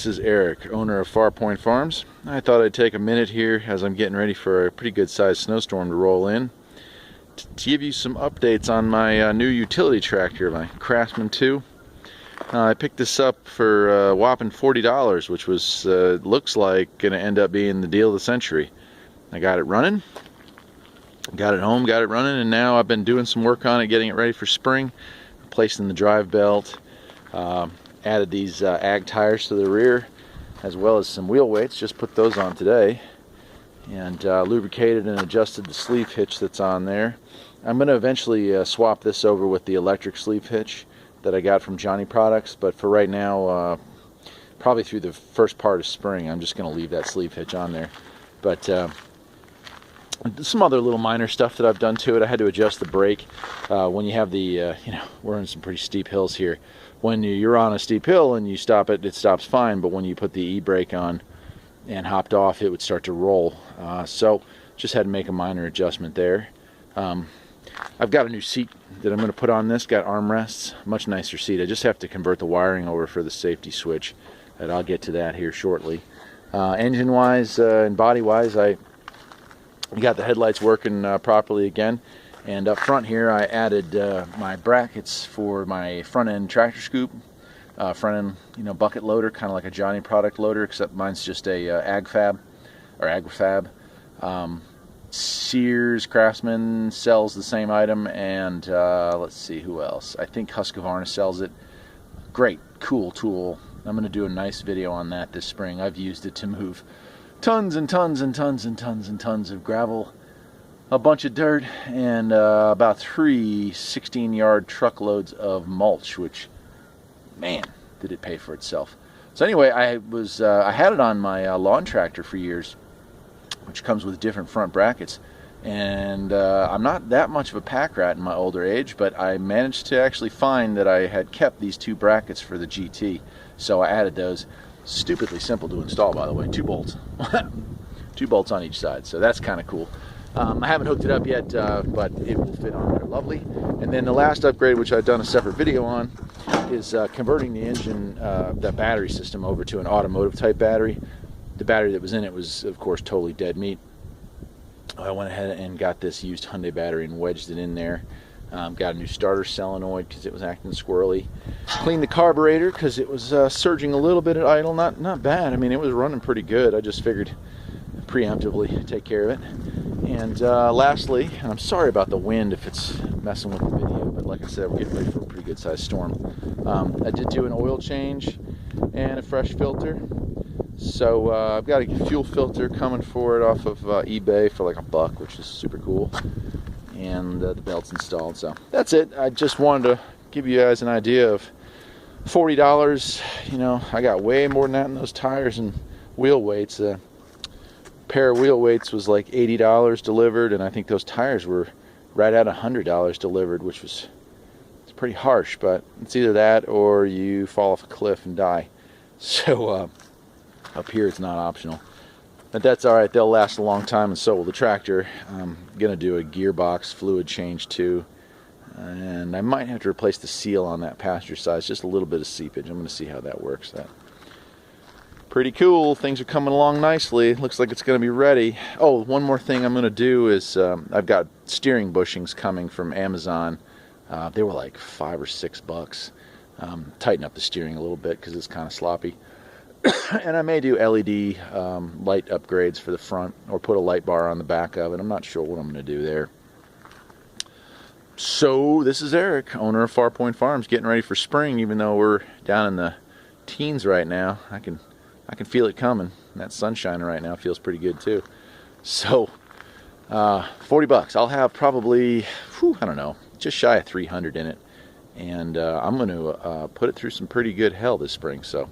this is Erik, owner of Farpoint Farms. I thought I'd take a minute here as I'm getting ready for a pretty good sized snowstorm to roll in to give you some updates on my new utility tractor, my Craftsman 2. I picked this up for a whopping $40, which was looks like going to end up being the deal of the century. I got it running, got it home, got it running, and now I've been doing some work on it, getting it ready for spring, replacing the drive belt. Added these ag tires to the rear, as well as some wheel weights. Just put those on today, and lubricated and adjusted the sleeve hitch that's on there. I'm going to eventually swap this over with the electric sleeve hitch that I got from Johnny Products, but for right now, probably through the first part of spring, I'm just going to leave that sleeve hitch on there. But some other little minor stuff that I've done to it. I had to adjust the brake. When you have the, we're in some pretty steep hills here. When you're on a steep hill and you stop it, it stops fine. But when you put the e-brake on and hopped off, it would start to roll. So just had to make a minor adjustment there. I've got a new seat that I'm going to put on this. Got armrests, much nicer seat. I just have to convert the wiring over for the safety switch, and I'll get to that here shortly. Engine-wise and body-wise, I got the headlights working properly again. And up front here, I added my brackets for my front end tractor scoop, front end, bucket loader, kind of like a Johnny product loader, except mine's just a agfab or agrifab. Sears, Craftsman sells the same item, and let's see who else. I think Husqvarna sells it. Great, cool tool. I'm going to do a nice video on that this spring. I've used it to move tons and tons and tons and tons and tons of gravel, a bunch of dirt, and about 3 16-yard truckloads of mulch, which, man, did it pay for itself. So anyway, I had it on my lawn tractor for years, which comes with different front brackets, and I'm not that much of a pack rat in my older age, but I managed to actually find that I had kept these 2 brackets for the GT, so I added those. Stupidly simple to install, by the way. 2 bolts. 2 bolts on each side, so that's kind of cool. I haven't hooked it up yet, but it will fit on there lovely. And then the last upgrade, which I've done a separate video on, is converting the engine, that battery system, over to an automotive type battery. The battery that was in it was, of course, totally dead meat. I went ahead and got this used Hyundai battery and wedged it in there. Got a new starter solenoid because it was acting squirrely. Cleaned the carburetor because it was surging a little bit at idle. Not bad. I mean, it was running pretty good. I just figured preemptively take care of it. And lastly, and I'm sorry about the wind if it's messing with the video, but like I said, we're getting ready for a pretty good sized storm. I did do an oil change and a fresh filter. So I've got a fuel filter coming for it off of eBay for like $1, which is super cool. And the belt's installed. So that's it. I just wanted to give you guys an idea of $40. I got way more than that in those tires and wheel weights. Pair of wheel weights was like $80 delivered, and I think those tires were right at $100 delivered, which was, it's pretty harsh, but it's either that or you fall off a cliff and die. So up here it's not optional, but that's all right. They'll last a long time, and so will the tractor. I'm gonna do a gearbox fluid change too, and I might have to replace the seal on that passenger side. It's just a little bit of seepage. I'm gonna see how that works. Pretty cool. Things are coming along nicely. Looks like it's going to be ready. Oh, one more thing I'm going to do is I've got steering bushings coming from Amazon. They were like $5 or $6. Tighten up the steering a little bit because it's kind of sloppy. And I may do LED light upgrades for the front, or put a light bar on the back of it. I'm not sure what I'm going to do there. So this is Erik, owner of Farpoint Farms, getting ready for spring. Even though we're down in the teens right now, I can feel it coming. And that sunshine right now feels pretty good too. So $40. I'll have probably, I don't know, just shy of 300 in it, and I'm going to put it through some pretty good hell this spring. So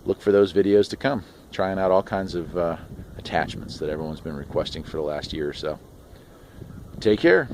look for those videos to come. Trying out all kinds of attachments that everyone's been requesting for the last year or so. Take care.